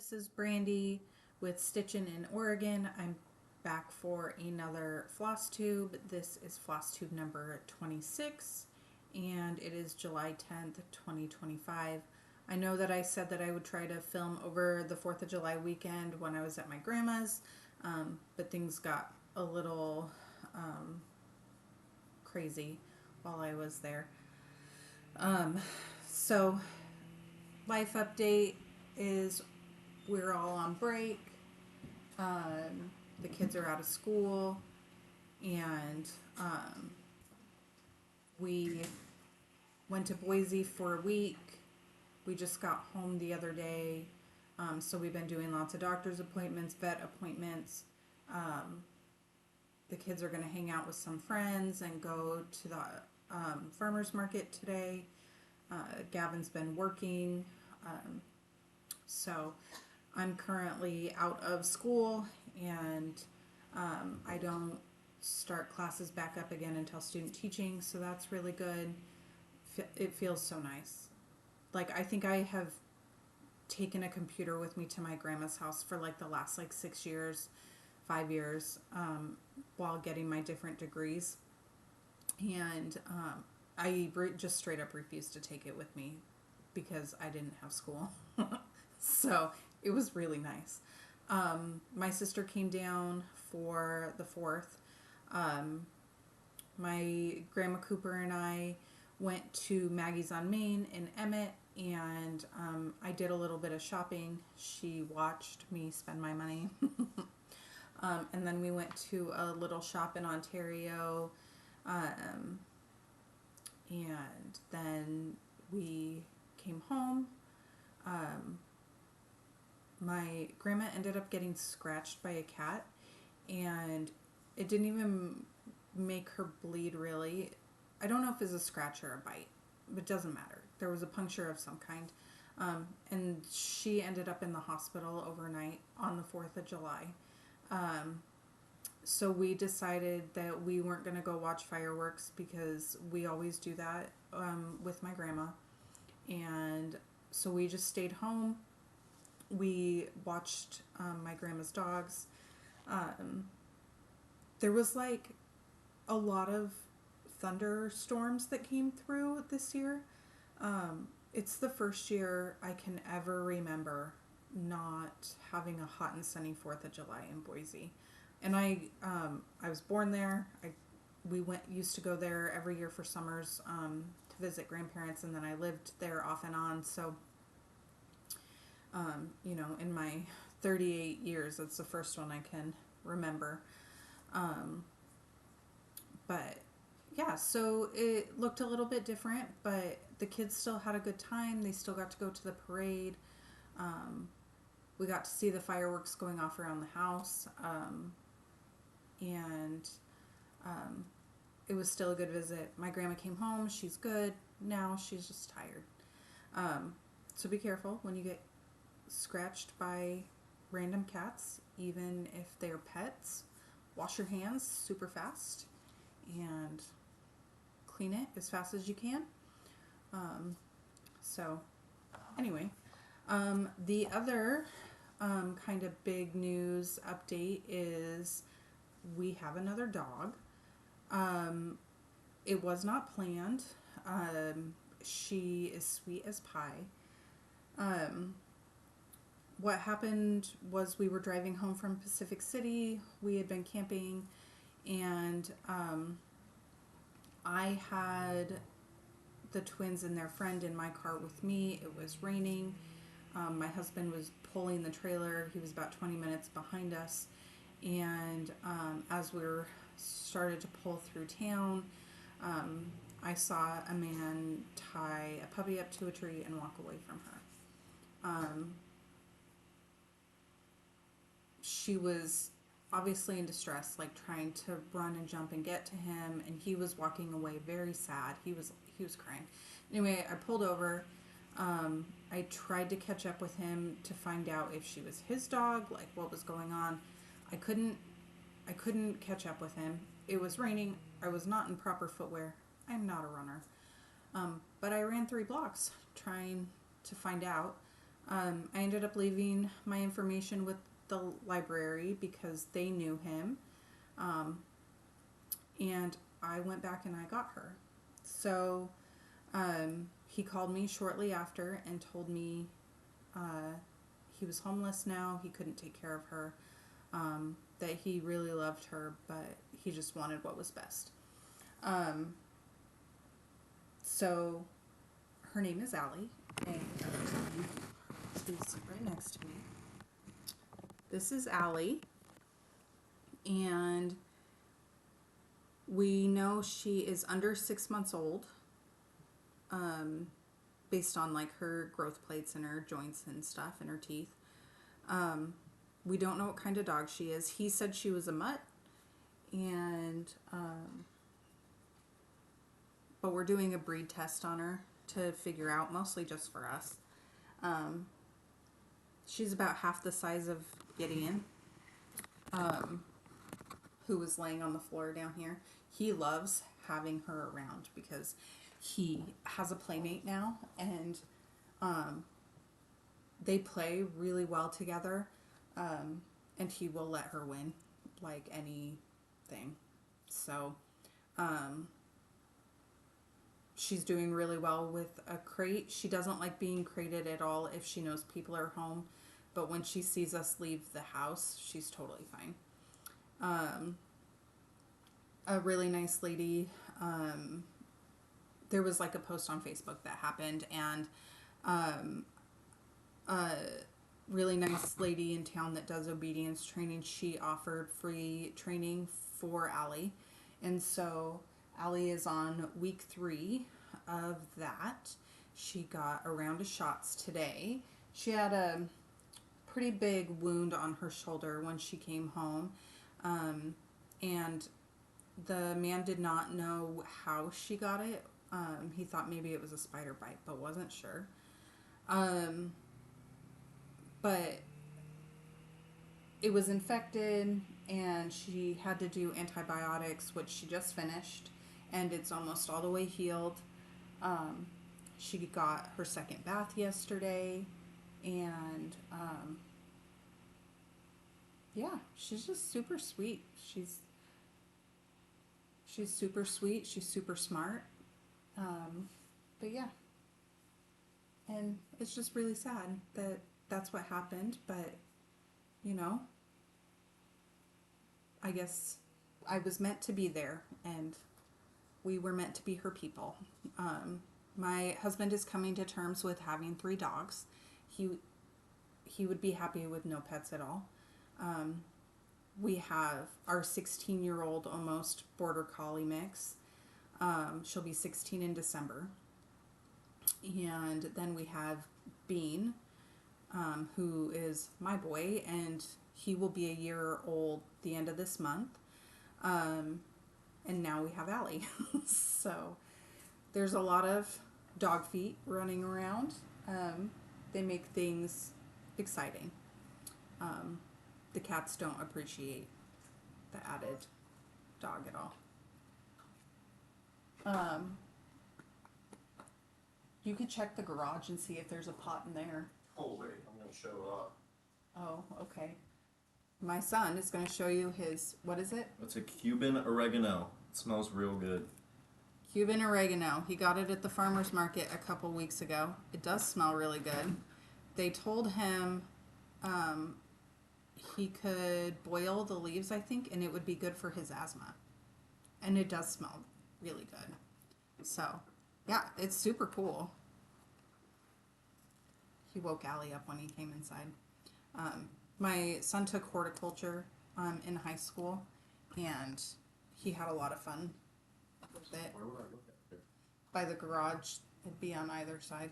this is Brandi with Stitchin In Oregon. I'm back for another Flosstube. This is Flosstube number 26 and it is July 10th, 2025. I know that I said that I would try to film over the 4th of July weekend when I was at my grandma's, but things got a little crazy while I was there. So life update is we're all on break. The kids are out of school, and we went to Boise for a week. We just got home the other day, so we've been doing lots of doctor's appointments, vet appointments. The kids are going to hang out with some friends and go to the farmer's market today. Gavin's been working, so I'm currently out of school, and I don't start classes back up again until student teaching, so that's really good. It feels so nice. Like, I think I have taken a computer with me to my grandma's house for like the last 6 years, 5 years, while getting my different degrees, and I just straight up refused to take it with me because I didn't have school. So it was really nice. My sister came down for the 4th. My Grandma Cooper and I went to Maggie's on Main in Emmett, and I did a little bit of shopping. She watched me spend my money. And then we went to a little shop in Ontario, and then we came home. My grandma ended up getting scratched by a cat, and it didn't even make her bleed, really. I don't know if it's a scratch or a bite, but it doesn't matter. There was a puncture of some kind, and she ended up in the hospital overnight on the 4th of July. So we decided that we weren't going to go watch fireworks because we always do that with my grandma, and so we just stayed home. We watched my grandma's dogs. There was a lot of thunderstorms that came through this year. It's the first year I can ever remember not having a hot and sunny 4th of July in Boise. And I was born there. We used to go there every year for summers to visit grandparents, and then I lived there off and on. So, in my 38 years, that's the first one I can remember. But yeah, so it looked a little bit different, but the kids still had a good time. They still got to go to the parade. We got to see the fireworks going off around the house. And it was still a good visit. My grandma came home. She's good. Now she's just tired. So be careful when you get scratched by random cats, even if they're pets. Wash your hands super fast and clean it as fast as you can. So anyway, the other kind of big news update is we have another dog. It was not planned. She is sweet as pie. What happened was we were driving home from Pacific City. We had been camping, and I had the twins and their friend in my car with me. It was raining. My husband was pulling the trailer. He was about 20 minutes behind us. And as we started to pull through town, I saw a man tie a puppy up to a tree and walk away from her. She was obviously in distress, trying to run and jump and get to him, and he was walking away very sad. He was crying. Anyway, I pulled over. I tried to catch up with him to find out if she was his dog, what was going on. I couldn't catch up with him. It was raining. I was not in proper footwear. I'm not a runner. But I ran 3 blocks trying to find out. I ended up leaving my information with the library because they knew him. Um, and I went back and I got her. So he called me shortly after and told me he was homeless now. He couldn't take care of her. That he really loved her, but he just wanted what was best. So her name is Allie, and she's right next to me. This is Allie, and we know she is under 6 months old, based on like her growth plates and her joints and stuff and her teeth. We don't know what kind of dog she is. He said she was a mutt, and but we're doing a breed test on her to figure out, mostly just for us. She's about half the size of Gideon, who was laying on the floor down here. He loves having her around because he has a playmate now, and they play really well together, and he will let her win like anything. So she's doing really well with a crate. She doesn't like being crated at all if she knows people are home, but when she sees us leave the house, she's totally fine. A really nice lady, there was like a post on Facebook that happened, and a really nice lady in town that does obedience training, she offered free training for Allie, and so Allie is on week 3 of that. She got a round of shots today. She had a pretty big wound on her shoulder when she came home, and the man did not know how she got it. He thought maybe it was a spider bite, but wasn't sure. But it was infected, and she had to do antibiotics, which she just finished, and it's almost all the way healed. She got her second bath yesterday, and yeah, she's just super sweet. She's super sweet. She's super smart. But yeah, and it's just really sad that that's what happened. But you know, I guess I was meant to be there, and we were meant to be her people. My husband is coming to terms with having 3 dogs. He would be happy with no pets at all. We have our 16-year-old almost border collie mix. She'll be 16 in December. And then we have Bean, who is my boy, and he will be a year old the end of this month. And now we have Allie. So there's a lot of dog feet running around. They make things exciting. The cats don't appreciate the added dog at all. You could check the garage and see if there's a pot in there. Oh wait, I'm gonna show up. Oh, okay. My son is going to show you his, what is it? It's a Cuban oregano. It smells real good. Cuban oregano. He got it at the farmer's market a couple weeks ago. It does smell really good. They told him he could boil the leaves, I think, and it would be good for his asthma. And it does smell really good. So, yeah, it's super cool. He woke Allie up when he came inside. My son took horticulture in high school, and he had a lot of fun with it. Where would I look at it? By the garage, it'd be on either side.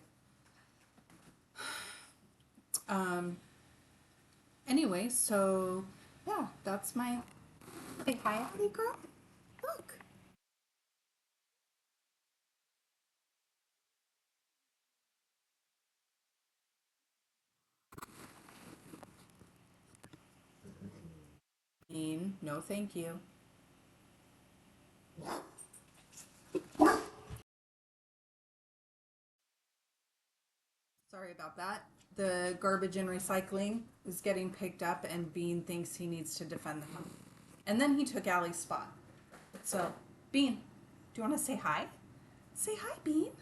Anyway, so yeah, that's my. Say hi, Allie girl. Look. No, thank you. Sorry about that. the garbage and recycling is getting picked up, and Bean thinks he needs to defend the home. And then he took Allie's spot. So, Bean, do you want to say hi? Say hi, Bean.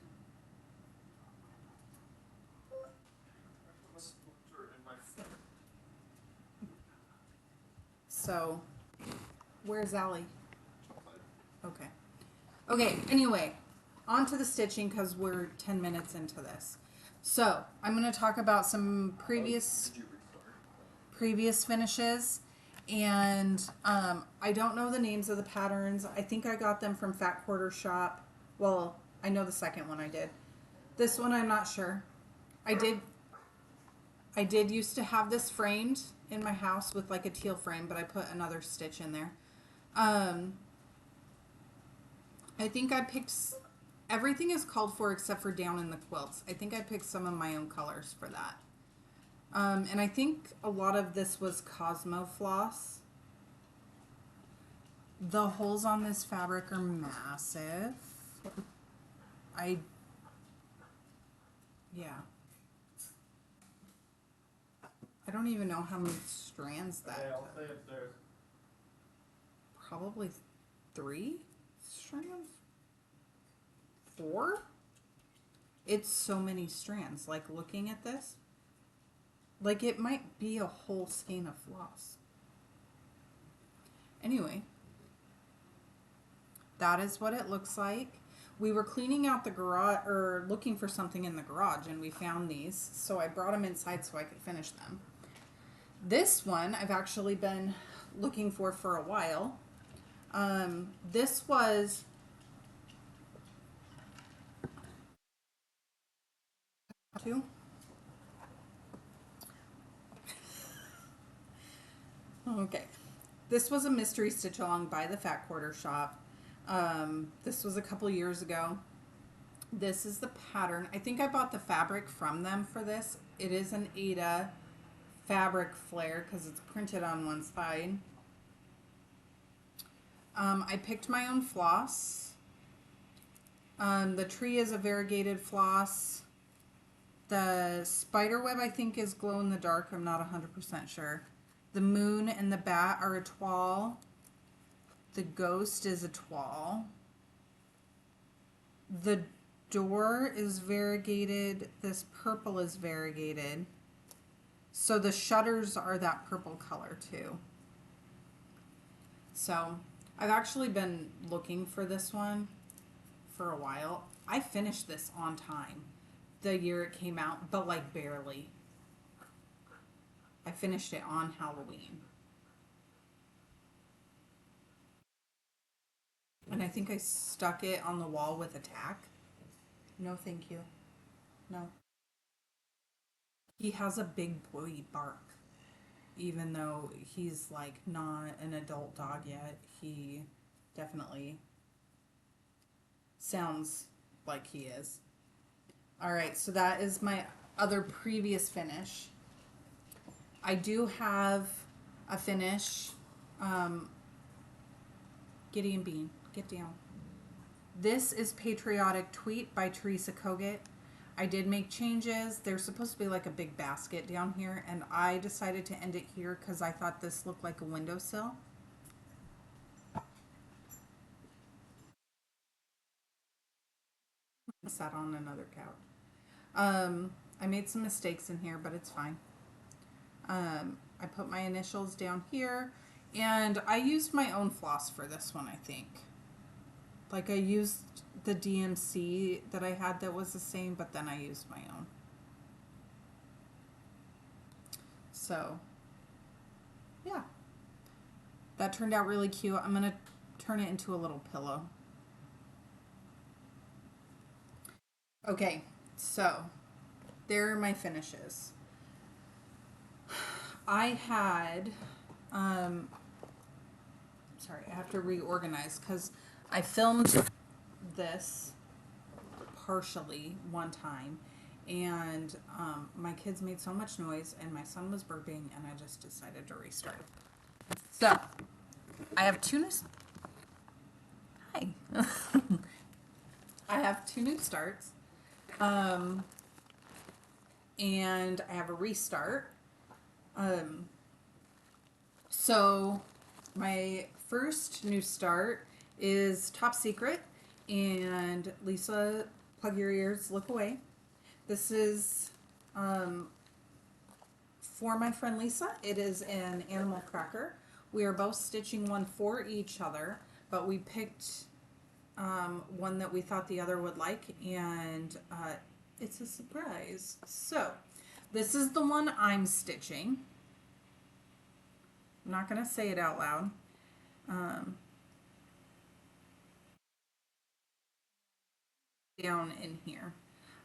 So, where's Allie? Okay. Okay, anyway, on to the stitching because we're 10 minutes into this. So, I'm going to talk about some previous finishes. And I don't know the names of the patterns. I think I got them from Fat Quarter Shop. Well, I know the second one I did. This one I'm not sure. I did used to have this framed in my house with like a teal frame, but I put another stitch in there. I think I picked, everything is called for except for down in the quilts. I think I picked some of my own colors for that. And I think a lot of this was Cosmo floss. The holes on this fabric are massive. Yeah. I don't even know how many strands that. Yeah, I'll say if there's Probably 3 strands? 4? It's so many strands. Like looking at this, like it might be a whole skein of floss. Anyway, that is what it looks like. We were cleaning out the garage, or looking for something in the garage, and we found these. So I brought them inside so I could finish them. This one I've actually been looking for a while. This was okay. This was a mystery stitch along by the Fat Quarter Shop. This was a couple years ago. This is the pattern. I think I bought the fabric from them for this. It is an Ada fabric flare because it's printed on one side. I picked my own floss. The tree is a variegated floss. The spider web I think is glow in the dark. I'm not 100% sure. The moon and the bat are a toile. The ghost is a toile. The door is variegated. This purple is variegated. So the shutters are that purple color too. So I've actually been looking for this one for a while. I finished this on time the year it came out, but like barely. I finished it on Halloween. And I think I stuck it on the wall with a tack. No, thank you. No. He has a big boy bark. Even though he's like not an adult dog yet, he definitely sounds like he is. Alright, so that is my other previous finish. I do have a finish. Giddy and Bean, get down. This is Patriotic Tweet by Teresa Kogut. I did make changes. There's supposed to be like a big basket down here, and I decided to end it here because I thought this looked like a windowsill. I sat on another couch. I made some mistakes in here, but it's fine. I put my initials down here, and I used my own floss for this one, I think. Like I used the DMC that I had that was the same, but then I used my own. So, yeah. That turned out really cute. I'm going to turn it into a little pillow. Okay, so there are my finishes. I had, sorry, I have to reorganize because I filmed this partially one time, and my kids made so much noise and my son was burping, and I just decided to restart. So I have two new hi I have two new starts. and I have a restart. So my first new start is Top Secret, and Lisa, plug your ears, look away. This is for my friend Lisa. It is an animal cracker. We are both stitching one for each other, but we picked one that we thought the other would like, and it's a surprise. So this is the one I'm stitching. I'm not going to say it out loud. Down in here.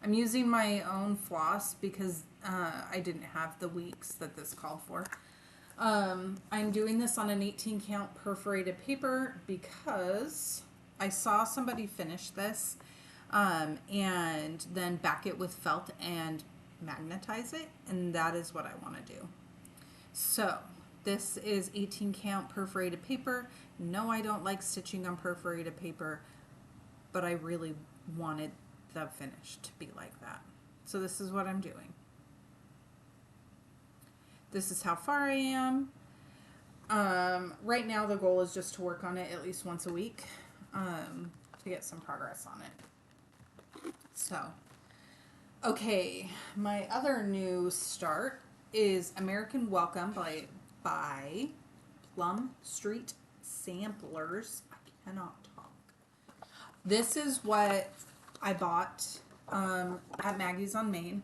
I'm using my own floss because I didn't have the weeks that this called for. I'm doing this on an 18 count perforated paper because I saw somebody finish this and then back it with felt and magnetize it, and that is what I want to do. So this is 18 count perforated paper. No, I don't like stitching on perforated paper, but I really wanted the finish to be like that. So this is what I'm doing. This is how far I am. Right now the goal is just to work on it at least once a week to get some progress on it. So, okay, my other new start is American Welcome by Plum Street Samplers. I cannot talk. This is what I bought at Maggie's on Main.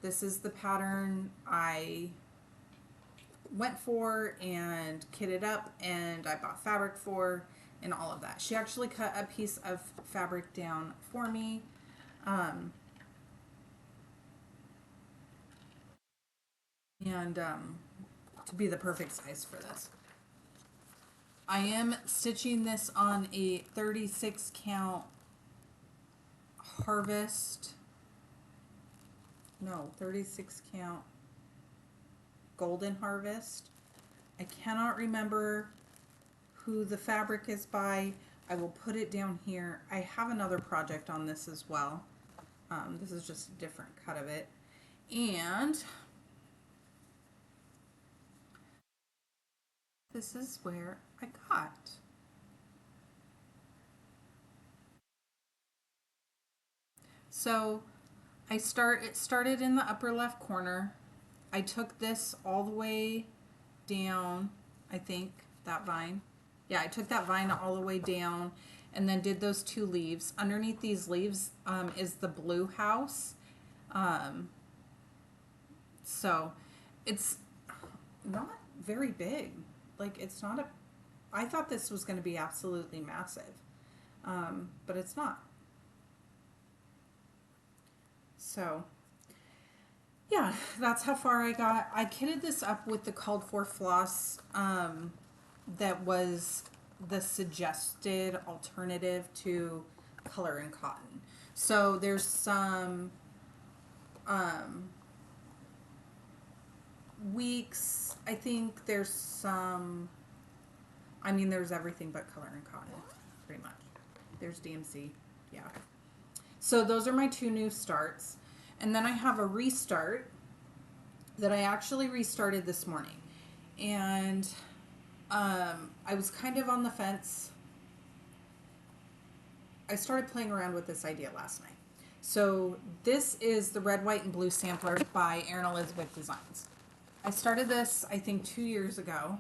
This is the pattern I went for and kitted up, and I bought fabric for, and all of that. She actually cut a piece of fabric down for me. To be the perfect size for this. I am stitching this on a 36 count harvest. No, 36 count golden harvest. I cannot remember who the fabric is by. I will put it down here. I have another project on this as well. This is just a different cut of it. And this is where I got. So it started in the upper left corner. I took this all the way down, I think, that vine. Yeah, I took that vine all the way down and then did those two leaves. Underneath these leaves is the blue house. So it's not very big. Like, it's not a... I thought this was going to be absolutely massive, but it's not. So, yeah, that's how far I got. I kitted this up with the called for floss that was the suggested alternative to color and cotton. So there's some weeks. I think there's some... I mean, there's everything but color and cotton, pretty much. There's DMC, yeah. So those are my two new starts. And then I have a restart that I actually restarted this morning. And I was kind of on the fence. I started playing around with this idea last night. So this is the Red, White, and Blue Sampler by Erin Elizabeth Designs. I started this, I think, 2 years ago.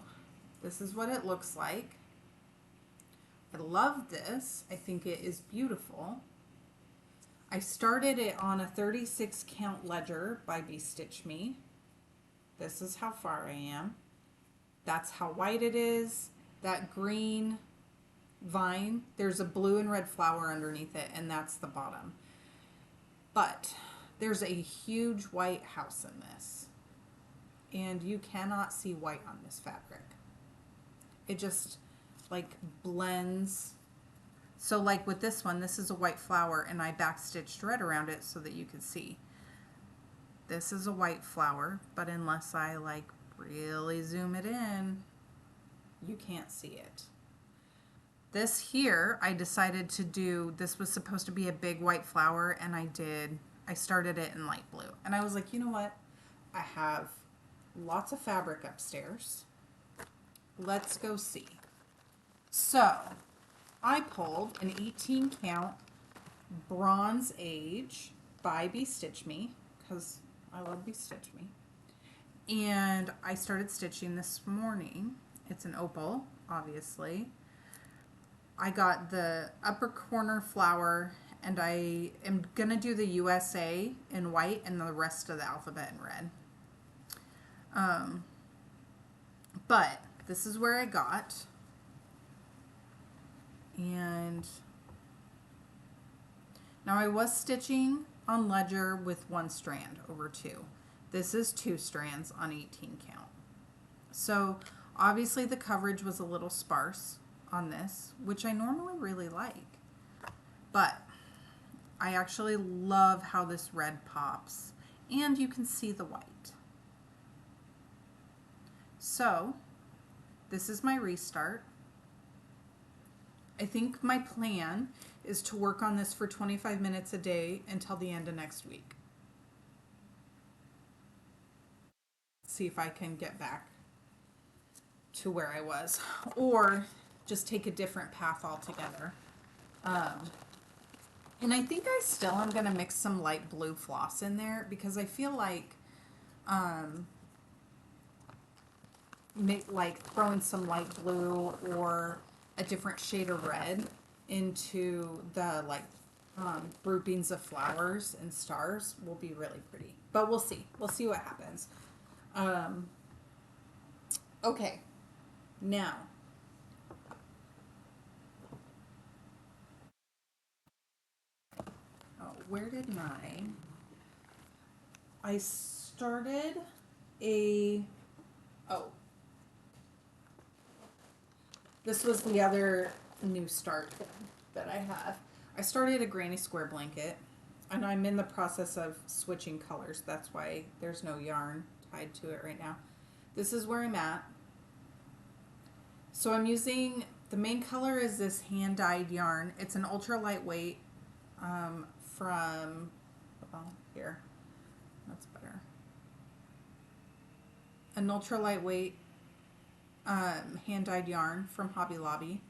This is what it looks like. I love this. I think it is beautiful. I started it on a 36 count ledger by Be Stitch Me. This is how far I am. That's how white it is. That green vine, there's a blue and red flower underneath it, and that's the bottom. But there's a huge white house in this, and you cannot see white on this fabric. It just like blends. So like with this one, this is a white flower, and I backstitched red around it so that you could see. This is a white flower, but unless I like really zoom it in, you can't see it. This here, I decided to do, this was supposed to be a big white flower, and I did I started it in light blue. And I was like, you know what? I have lots of fabric upstairs. Let's go see. So I pulled an 18 count Bronze Age by Be Stitch Me, because I love Be Stitch Me. And I started stitching this morning. It's an opal, obviously. I got the upper corner flower, and I am going to do the USA in white and the rest of the alphabet in red. But this is where I got. And now I was stitching on ledger with 1 strand over 2. This is 2 strands on 18 count. So obviously the coverage was a little sparse on this, which I normally really like. But I actually love how this red pops, and you can see the white. So this is my restart. I think my plan is to work on this for 25 minutes a day until the end of next week. See if I can get back to where I was, or just take a different path altogether. And I think I still am going to mix some light blue floss in there, because I feel like throwing some light blue or a different shade of red into the groupings of flowers and stars will be really pretty. But we'll see. We'll see what happens. Okay. Now, where did I started this was the other new start thing that I have. I started a granny square blanket, and I'm in the process of switching colors. That's why there's no yarn tied to it right now. This is where I'm at. So I'm using, the main color is this hand-dyed yarn. It's an ultra lightweight from, here, that's better. An ultra lightweight hand-dyed yarn from Hobby Lobby.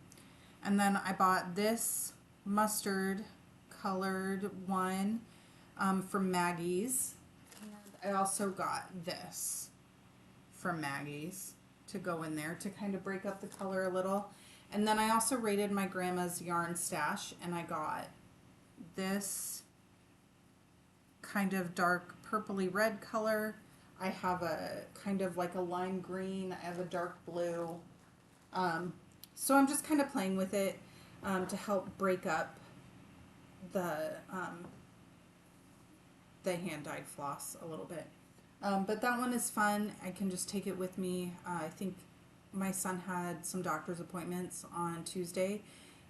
And then I bought this mustard colored one from Maggie's. And I also got this from Maggie's to go in there to kind of break up the color a little. And then I also raided my grandma's yarn stash, and I got this kind of dark purpley red color. I have a kind of like a lime green. I have a dark blue. So I'm just kind of playing with it to help break up the hand-dyed floss a little bit. But that one is fun. I can just take it with me. I think my son had some doctor's appointments on Tuesday,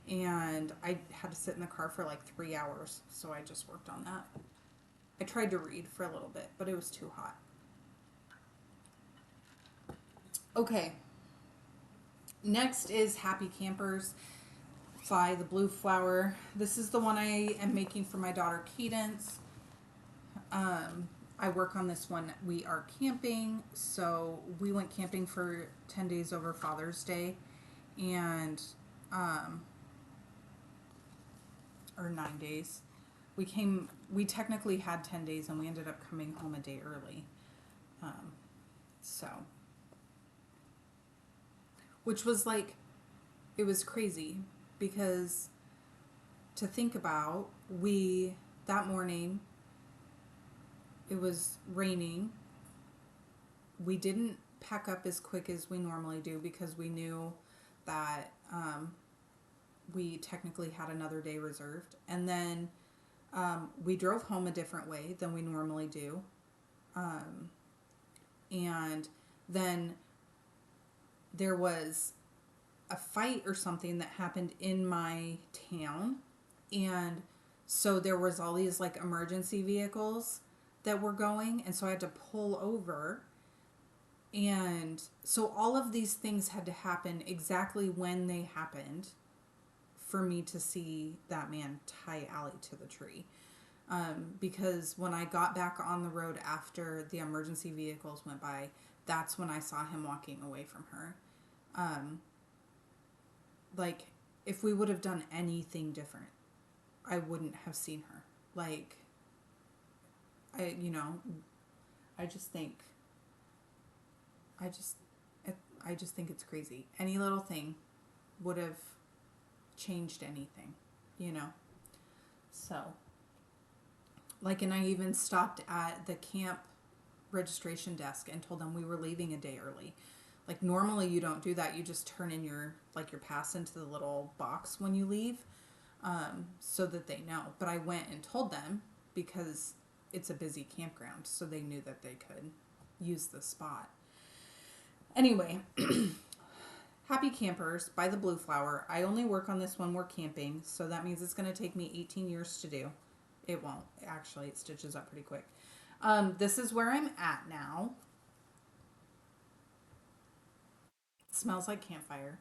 and I had to sit in the car for like 3 hours, so I just worked on that. I tried to read for a little bit, but it was too hot. Okay, next is Happy Campers Fly the Blue Flower. This is the one I am making for my daughter Cadence. I work on this one. We are camping, so we went camping for 10 days over Father's Day, and or 9 days. We technically had 10 days, and we ended up coming home a day early. Which was like, it was crazy, because to think about, that morning, it was raining. We didn't pack up as quick as we normally do, because we knew that we technically had another day reserved. And then we drove home a different way than we normally do. And then there was a fight or something that happened in my town. And so there was all these like emergency vehicles that were going, and so I had to pull over. And so all of these things had to happen exactly when they happened for me to see that man tie Allie to the tree. Because when I got back on the road after the emergency vehicles went by, that's when I saw him walking away from her. Like, if we would have done anything different, I wouldn't have seen her. Like, I just think, I just think it's crazy. Any little thing would have changed anything, you know? So, like, and I even stopped at the camp registration desk and told them we were leaving a day early. Like, normally you don't do that. You just turn in your pass into the little box when you leave, so that they know. But I went and told them because it's a busy campground, so they knew that they could use the spot. Anyway, happy campers by the Blue Flower. I only work on this when we're camping, so that means it's going to take me 18 years to do. It won't. Actually, it stitches up pretty quick. This is where I'm at now. It smells like campfire,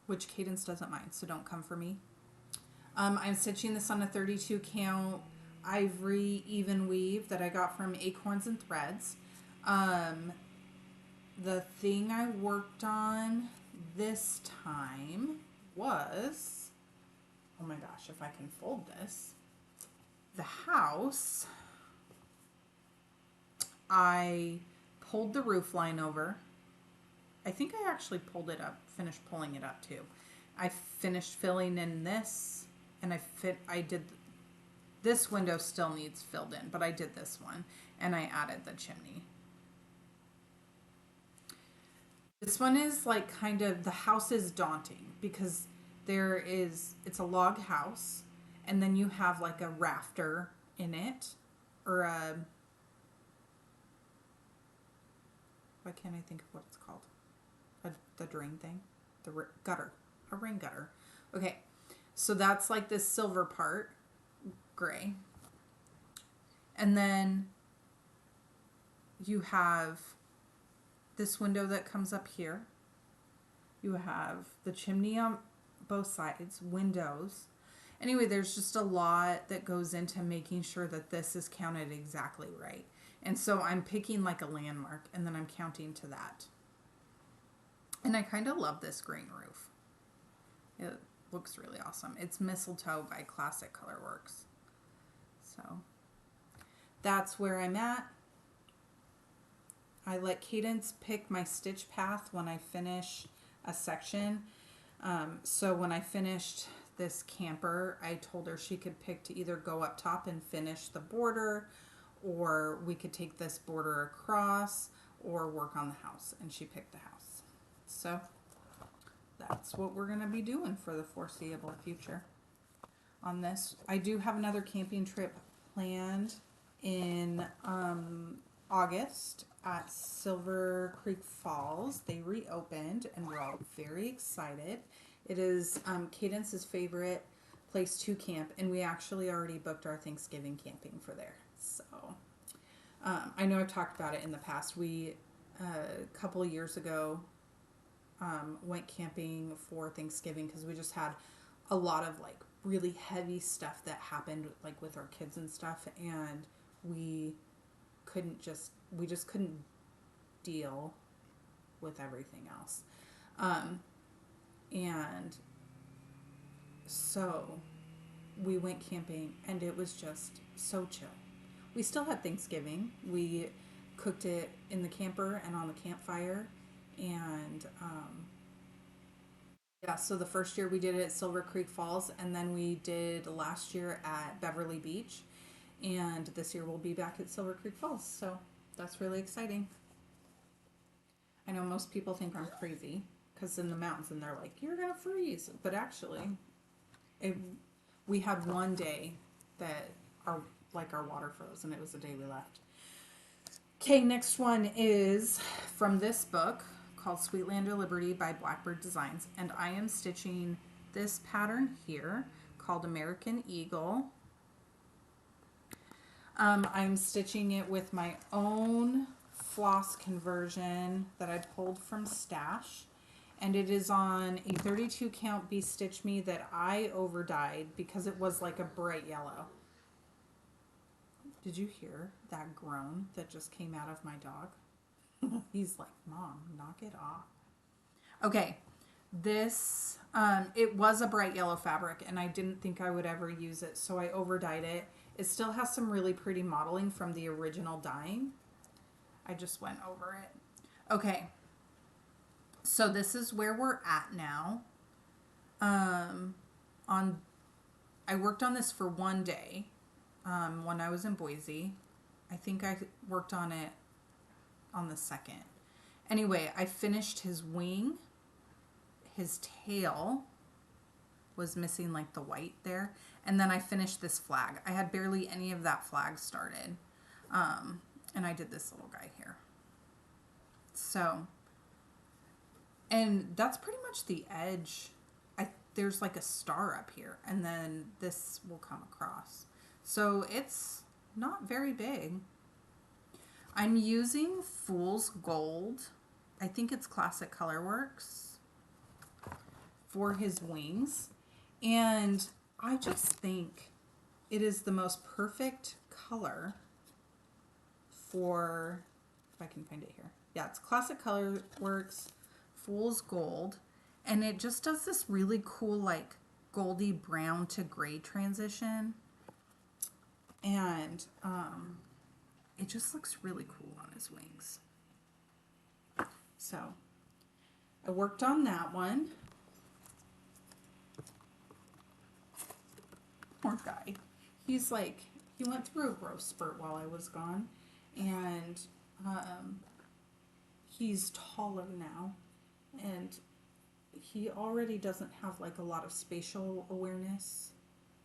which Cadence doesn't mind, so don't come for me. I'm stitching this on a 32 count ivory even weave that I got from Acorns and Threads. The thing I worked on this time was, oh my gosh, if I can fold this, the house. I pulled the roof line over. I think I actually pulled it up, finished pulling it up too. I finished filling in this, and I did, this window still needs filled in, but I did this one, and I added the chimney. This one is like kind of, the house is daunting because it's a log house, and then you have like a rafter in it, or why can't I think of what it's called? The drain thing, gutter, a rain gutter. Okay, so that's like this silver part, gray, and then you have this window that comes up here. You have the chimney on both sides, windows. Anyway, there's just a lot that goes into making sure that this is counted exactly right. And so I'm picking like a landmark, and then I'm counting to that. And I kind of love this green roof. It looks really awesome. It's Mistletoe by Classic Colorworks. So that's where I'm at. I let Cadence pick my stitch path when I finish a section. So when I finished this camper, I told her she could pick to either go up top and finish the border, or we could take this border across, or work on the house. And she picked the house. So that's what we're going to be doing for the foreseeable future on this. I do have another camping trip planned in August at Silver Creek Falls. They reopened, and we're all very excited. It is Cadence's favorite place to camp, and we actually already booked our Thanksgiving camping for there. So I know I've talked about it in the past. We a couple of years ago went camping for Thanksgiving because we just had a lot of like really heavy stuff that happened like with our kids and stuff, and we just couldn't deal with everything else. And so we went camping, and it was just so chill. We still had Thanksgiving. We cooked it in the camper and on the campfire. And yeah, so the first year we did it at Silver Creek Falls, and then we did last year at Beverly Beach. And this year we'll be back at Silver Creek Falls. So that's really exciting. I know most people think I'm crazy because in the mountains, and they're like, you're going to freeze. But actually, we had one day that our water froze, and it was the day we left. Okay, next one is from this book called Sweetland of Liberty by Blackbird Designs. And I am stitching this pattern here called American Eagle. I'm stitching it with my own floss conversion that I pulled from Stash. and it is on a 32 count Be Stitch Me that I over dyed because it was like a bright yellow. Did you hear that groan that just came out of my dog? He's like, Mom, knock it off. Okay, this, it was a bright yellow fabric and I didn't think I would ever use it, so I over dyed it. It still has some really pretty modeling from the original dyeing. I just went over it. Okay, so this is where we're at now. I worked on this for one day when I was in Boise. I think I worked on it on the 2nd. Anyway, I finished his wing. His tail was missing like the white there. And then I finished this flag. I had barely any of that flag started. And I did this little guy here. So, and that's pretty much the edge. There's like a star up here, and then this will come across. So it's not very big. I'm using Fool's Gold. I think it's Classic Colorworks for his wings. And I just think it is the most perfect color for, if I can find it here. Yeah, it's Classic Colorworks Fool's Gold. And it just does this really cool, like, goldy brown to gray transition. And it just looks really cool on his wings. So, I worked on that one. Poor guy. He's like, he went through a growth spurt while I was gone. And he's taller now. And he already doesn't have like a lot of spatial awareness.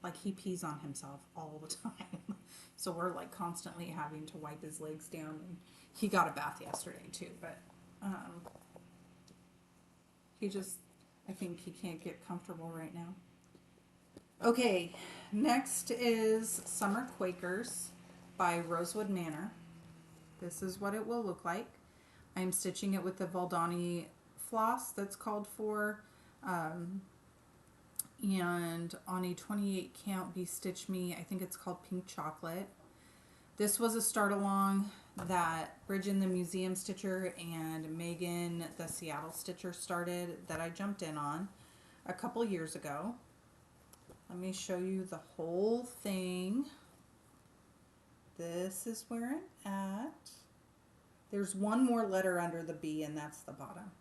Like he pees on himself all the time. So we're like constantly having to wipe his legs down. And he got a bath yesterday too, but he just, I think he can't get comfortable right now. Okay, next is Summer Quakers by Rosewood Manor. This is what it will look like. I'm stitching it with the Valdani floss that's called for, and on a 28 count Be Stitch Me, I think it's called Pink Chocolate. This was a start along that Bridget the Museum Stitcher and Megan the Seattle Stitcher started that I jumped in on a couple years ago. Let me show you the whole thing. This is where I'm at. There's one more letter under the B and that's the bottom.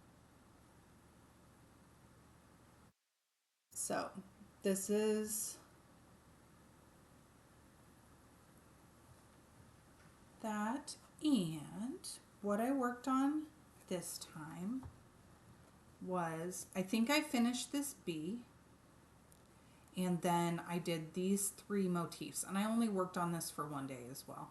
So this is that, and what I worked on this time was, I think I finished this B, and then I did these 3 motifs, and I only worked on this for one day as well.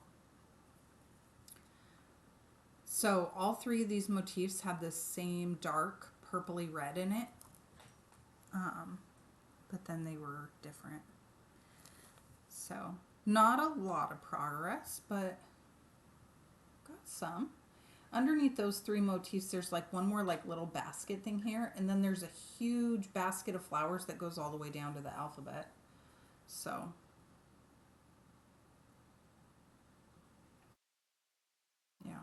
So all 3 of these motifs had this same dark purpley red in it. But then they were different. So, not a lot of progress, but got some. Underneath those 3 motifs, there's like one more like little basket thing here, and then there's a huge basket of flowers that goes all the way down to the alphabet. So, yeah.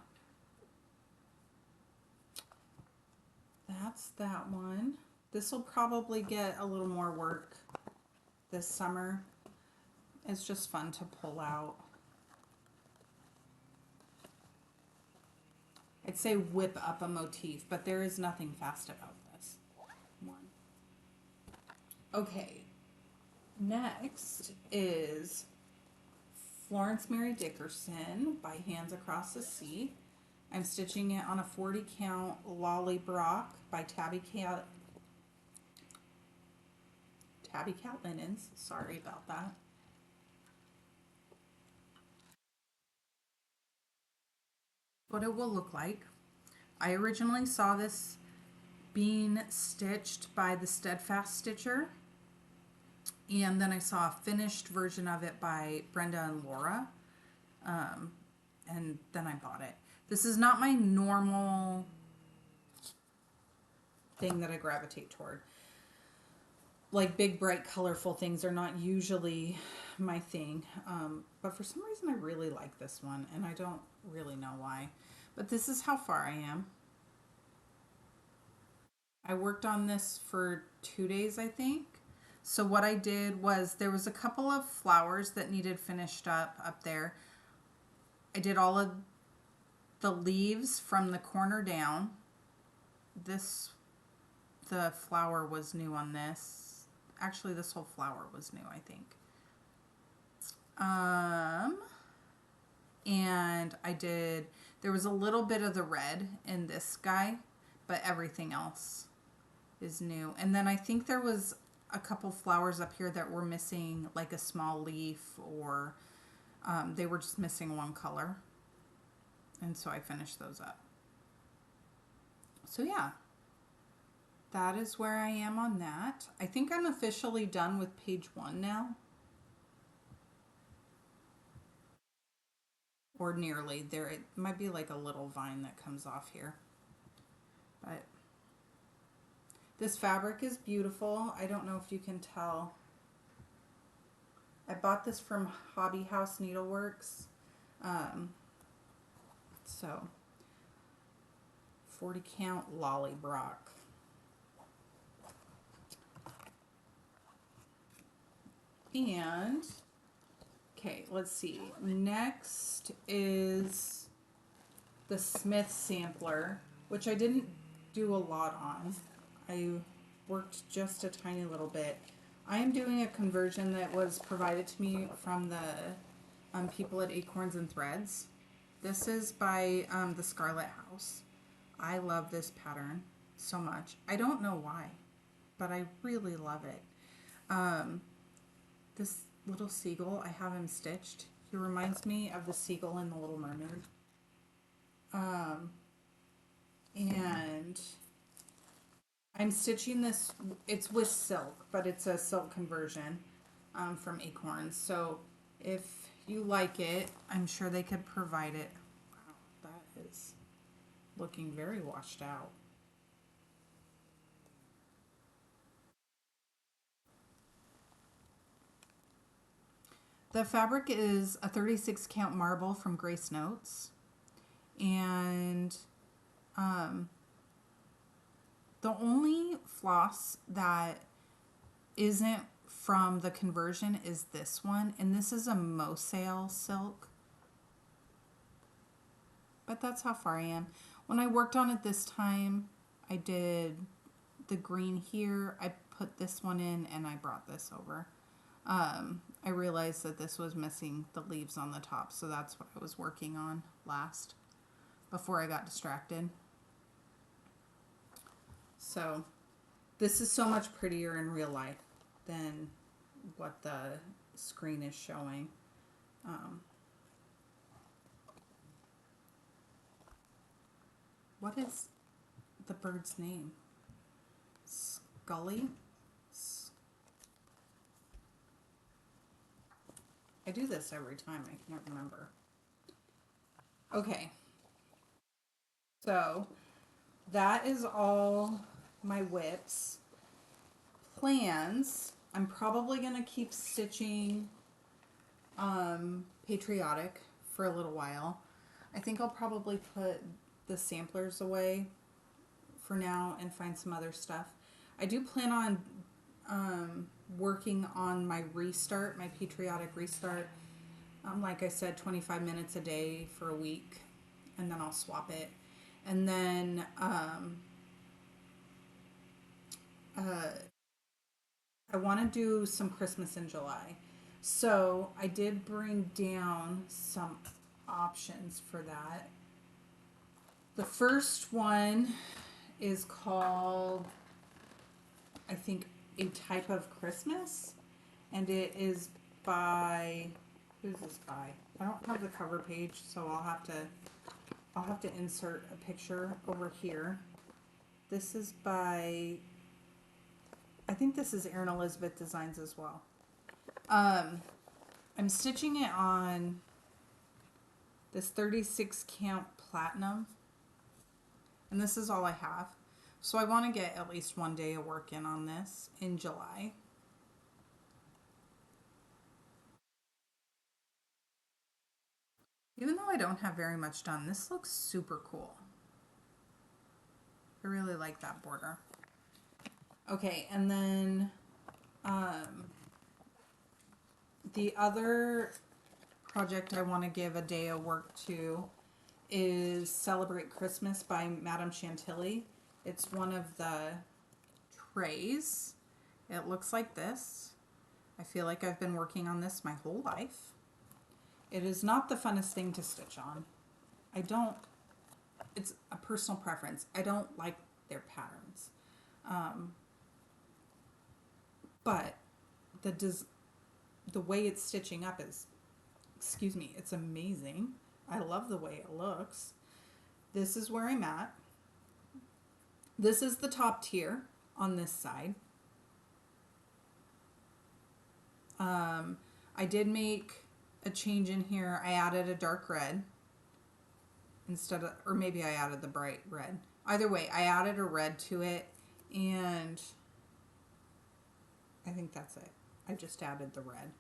That's that one. This will probably get a little more work this summer. It's just fun to pull out. I'd say whip up a motif, but there is nothing fast about this one. Okay, next is Florence Mary Dickerson by Hands Across the Sea. I'm stitching it on a 40 count Lolly Brock by Tabby Cat Linens. Sorry about that. What it will look like. I originally saw this being stitched by the Steadfast Stitcher, and then I saw a finished version of it by Brenda and Laura, and then I bought it. This is not my normal thing that I gravitate toward. Like big, bright, colorful things are not usually my thing. But for some reason, I really like this one, and I don't really know why. But this is how far I am. I worked on this for 2 days, I think. So what I did was there was a couple of flowers that needed finished up there. I did all of the leaves from the corner down. The flower was new on this. Actually, this whole flower was new, I think. And there was a little bit of the red in this guy, but everything else is new. And then I think there was a couple flowers up here that were missing like a small leaf, or they were just missing one color. And so I finished those up. So yeah, that is where I am on that. I think I'm officially done with page 1 now. Or nearly. There, it might be like a little vine that comes off here. But this fabric is beautiful. I don't know if you can tell. I bought this from Hobby House Needleworks. So 40 count Lolly Brock. And okay, let's see. Next is the Smith sampler, which I didn't do a lot on. I worked just a tiny little bit. I am doing a conversion that was provided to me from the people at Acorns and Threads. This is by the Scarlett House. I love this pattern so much. I don't know why, but I really love it. This little seagull, I have him stitched. He reminds me of the seagull in The Little Mermaid. And I'm stitching this, it's with silk, but it's a silk conversion from Acorns. So if you like it, I'm sure they could provide it. Wow, that is looking very washed out. The fabric is a 36 count marble from Grace Notes. And the only floss that isn't from the conversion is this one. And this is a Mosale silk. But that's how far I am. When I worked on it this time, I did the green here. I put this one in and I brought this over. I realized that this was missing the leaves on the top, so that's what I was working on last before I got distracted. So this is so much prettier in real life than what the screen is showing. What is the bird's name? Scully? I do this every time. I can't remember. Okay. So that is all my whips. Plans. I'm probably going to keep stitching Patriotic for a little while. I think I'll probably put the samplers away for now and find some other stuff. I do plan on working on my restart, my Patriotic restart. Like I said, 25 minutes a day for a week, and then I'll swap it. And then I want to do some Christmas in July. So I did bring down some options for that. The first one is called, I think, A Type of Christmas, and it is by, who's this by? I don't have the cover page, so I'll have to insert a picture over here. This is by, I think this is Erin Elizabeth Designs as well. I'm stitching it on this 36 count platinum, and this is all I have. So I want to get at least one day of work in on this in July. Even though I don't have very much done, this looks super cool. I really like that border. Okay, and then the other project I want to give a day of work to is Celebrate Christmas by Madame Chantilly. It's one of the trays. It looks like this. I feel like I've been working on this my whole life. It is not the funnest thing to stitch on. It's a personal preference. I don't like their patterns. But the way it's stitching up is, it's amazing. I love the way it looks. This is where I'm at. This is the top tier on this side. I did make a change in here. I added a dark red instead of, or maybe I added the bright red. Either way, I added a red to it, and I think that's it. I just added the red.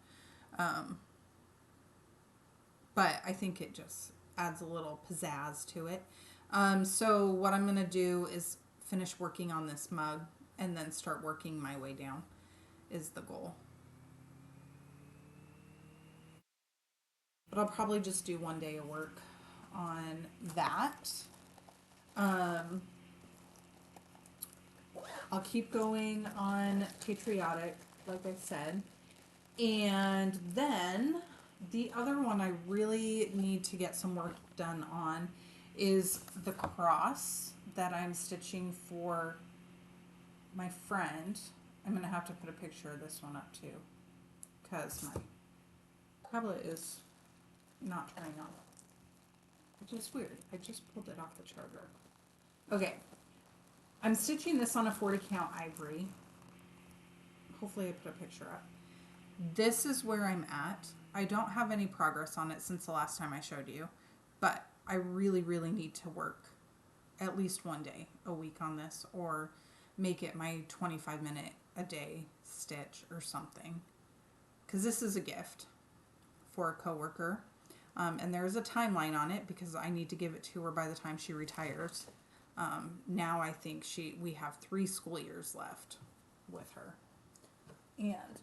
But I think it just adds a little pizzazz to it. So what I'm going to do is finish working on this mug and then start working my way down is the goal. But I'll probably just do one day of work on that. I'll keep going on Patriotic, like I said. And then the other one I really need to get some work done on is the cross that I'm stitching for my friend. I'm going to have to put a picture of this one up too, because my tablet is not turning on, which is weird. I just pulled it off the charger. Okay, I'm stitching this on a 40 count ivory. Hopefully I put a picture up. This is where I'm at. I don't have any progress on it since the last time I showed you, but I really, really need to work at least one day a week on this, or make it my 25-minute a day stitch or something, because this is a gift for a coworker. And there's a timeline on it because I need to give it to her by the time she retires. Now I think we have 3 school years left with her. And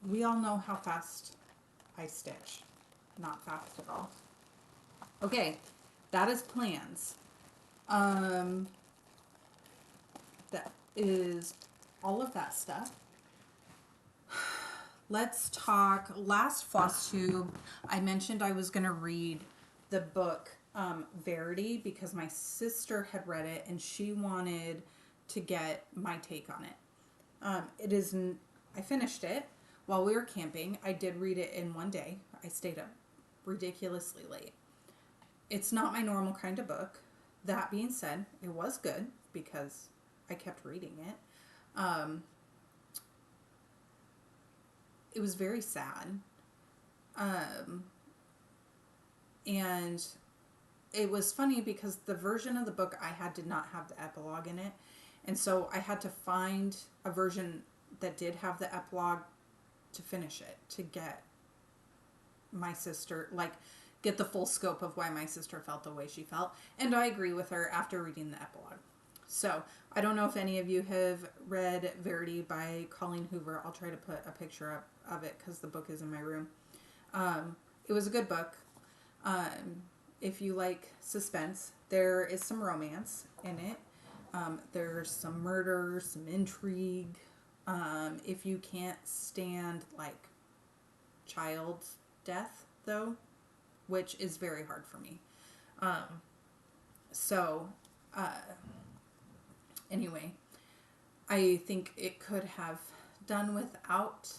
we all know how fast I stitch. Not fast at all. Okay, that is plans. That is all of that stuff. Let's talk. Last Flosstube, I mentioned I was going to read the book Verity because my sister had read it and she wanted to get my take on it. I finished it while we were camping. I did read it in one day. I stayed up ridiculously late. It's not my normal kind of book. That being said, it was good because I kept reading it. It was very sad. And it was funny because the version of the book I had did not have the epilogue in it. And so I had to find a version that did have the epilogue to finish it, to get my sister, get the full scope of why my sister felt the way she felt. And I agree with her after reading the epilogue. So I don't know if any of you have read Verity by Colleen Hoover. I'll try to put a picture up of it because the book is in my room. It was a good book. If you like suspense, there is some romance in it. There's some murder, some intrigue. If you can't stand child death though, which is very hard for me. Anyway, I think it could have done without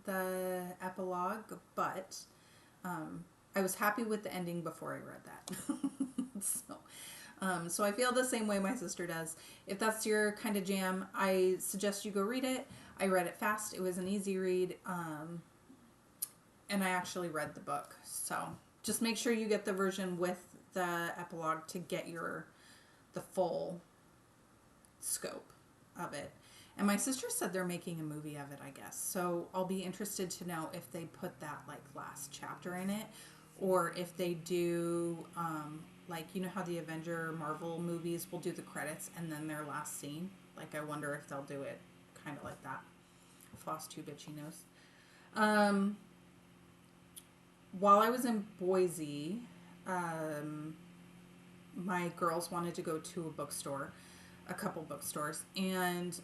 the epilogue, but I was happy with the ending before I read that. So I feel the same way my sister does. If that's your kind of jam, I suggest you go read it. I read it fast. It was an easy read. And I actually read the book. So just make sure you get the version with the epilogue to get the full scope of it. And my sister said they're making a movie of it, I guess. So I'll be interested to know if they put that like last chapter in it, or if they do, like, you know how the Avenger Marvel movies will do the credits and then their last scene. Like, I wonder if they'll do it kind of like that. Flosstube itchy nose. While I was in Boise, my girls wanted to go to a bookstore, a couple bookstores, and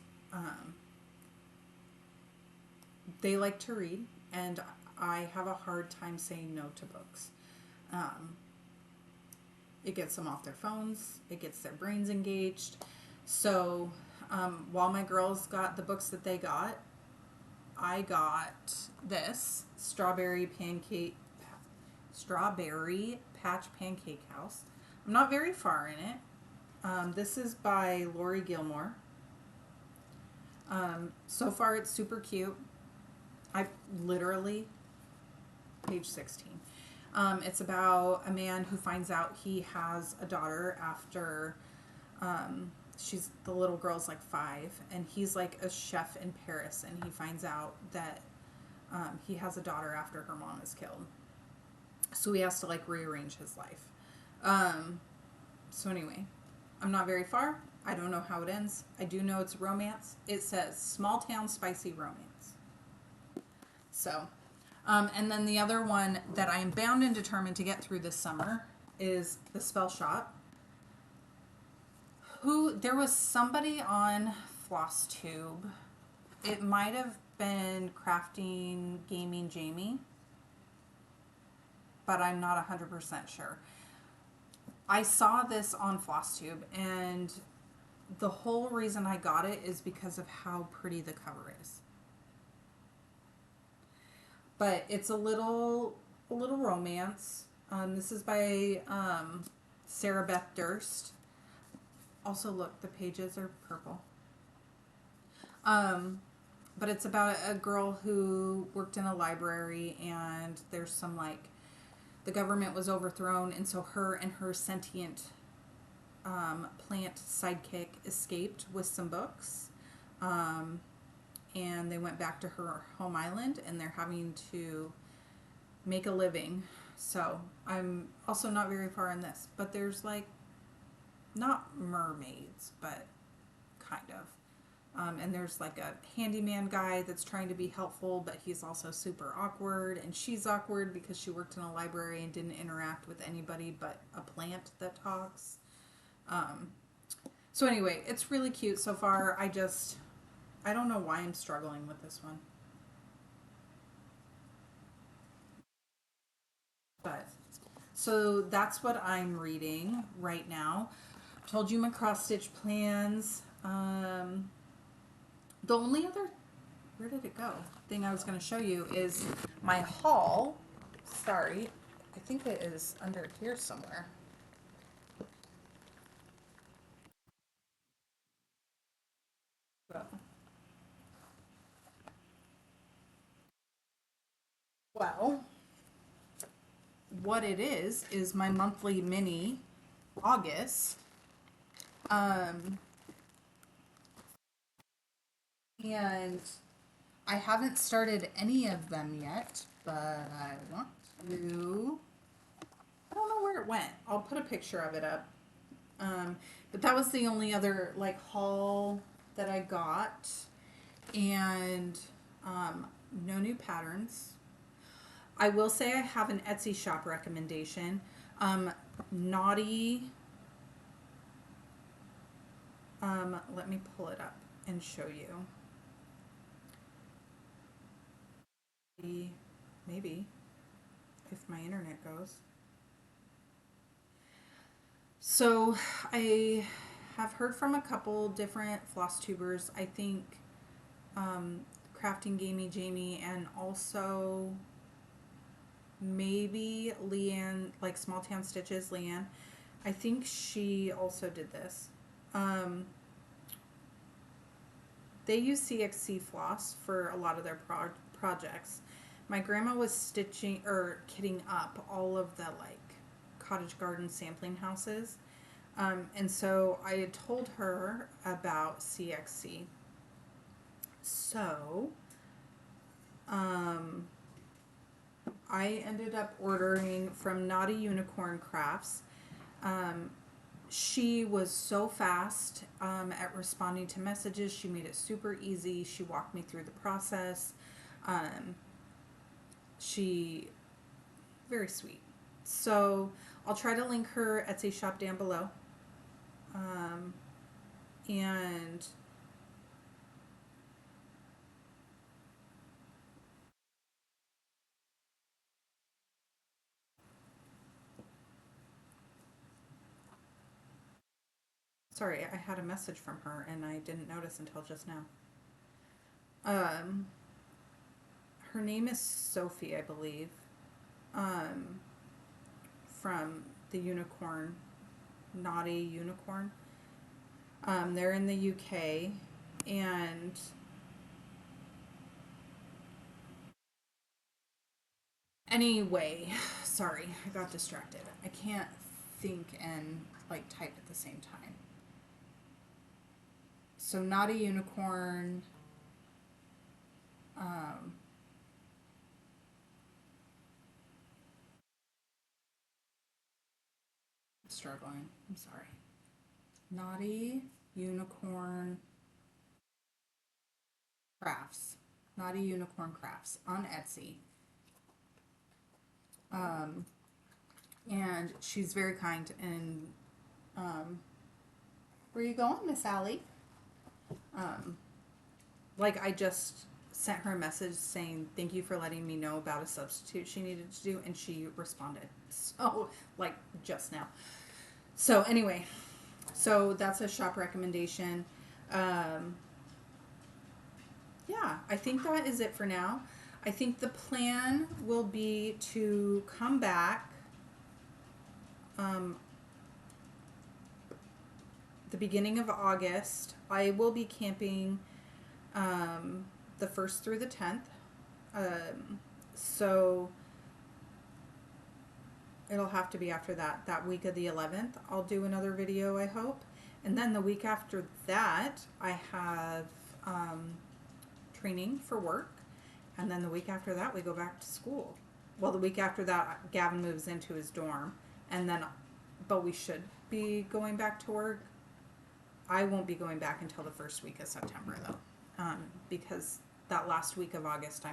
they like to read, and I have a hard time saying no to books. It gets them off their phones, it gets their brains engaged. So while my girls got the books that they got, I got this Strawberry Patch Pancake House. I'm not very far in it. This is by Lori Gilmore. So far it's super cute. I literally, page 16. It's about a man who finds out he has a daughter after the little girl's like 5, and he's like a chef in Paris, and he finds out that he has a daughter after her mom is killed. So he has to like rearrange his life. So anyway, I'm not very far. I don't know how it ends. I do know it's romance. It says small town spicy romance. So, and then the other one that I am bound and determined to get through this summer is The Spell Shop. There was somebody on Flosstube. It might have been Crafting Gaming Jamie, but I'm not 100% sure. I saw this on Flosstube, and the whole reason I got it is because of how pretty the cover is. But it's a little romance. This is by Sarah Beth Durst. Also, look, the pages are purple. But it's about a girl who worked in a library, and there's some like, the government was overthrown, and so her and her sentient plant sidekick escaped with some books. And they went back to her home island, and they're having to make a living. So I'm also not very far in this, but there's like, not mermaids, but kind of. And there's like a handyman guy that's trying to be helpful, but he's also super awkward, and she's awkward because she worked in a library and didn't interact with anybody but a plant that talks. So anyway, it's really cute so far. I don't know why I'm struggling with this one. But, so that's what I'm reading right now. Told you my cross stitch plans. The only other, where did it go? Thing I was going to show you is my haul. Sorry, I think it is under here somewhere. Well, what it is my monthly mini August. And I haven't started any of them yet, but I want to. I don't know where it went. I'll put a picture of it up. But that was the only other like haul that I got, and no new patterns. I will say I have an Etsy shop recommendation. Naughty. Let me pull it up and show you. Maybe, if my internet goes. So I have heard from a couple different floss tubers. I think Crafting Gamey Jamie, and also maybe Leanne, like Small Town Stitches, Leanne. I think she also did this. They use CXC floss for a lot of their projects. My grandma was kitting up all of the like cottage garden sampling houses. And so I had told her about CXC. So, I ended up ordering from Naughty Unicorn Crafts. She was so fast at responding to messages. She made it super easy. She walked me through the process. She very sweet. So I'll try to link her Etsy shop down below. And sorry, I had a message from her and I didn't notice until just now. Her name is Sophie, I believe. From the Unicorn, Naughty Unicorn. They're in the UK, and anyway, sorry, I got distracted. I can't think and like type at the same time. So Naughty Unicorn, struggling. I'm sorry. Naughty Unicorn Crafts. Naughty Unicorn Crafts on Etsy. And she's very kind and where are you going, Miss Allie? Like I just sent her a message saying thank you for letting me know about a substitute she needed to do, and she responded. So like just now. So anyway, so that's a shop recommendation. Yeah, I think that is it for now. I think the plan will be to come back the beginning of August. I will be camping the 1st through the 10th. So it'll have to be after that week of the 11th. I'll do another video, I hope. And then the week after that, I have training for work. And then the week after that, we go back to school. Well, the week after that, Gavin moves into his dorm. And then, but we should be going back to work. I won't be going back until the first week of September, though. Because that last week of August,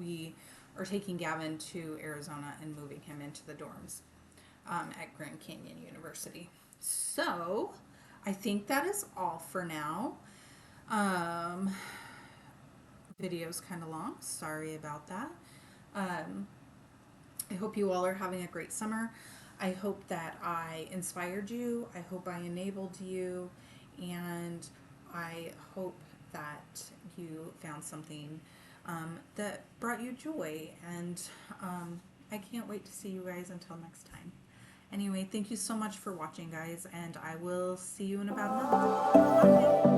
we are taking Gavin to Arizona and moving him into the dorms at Grand Canyon University. So, I think that is all for now. Video's kind of long. Sorry about that. I hope you all are having a great summer. I hope that I inspired you. I hope I enabled you. And I hope that you found something that brought you joy. And I can't wait to see you guys until next time. Anyway, thank you so much for watching, guys. And I will see you in about a month. Bye.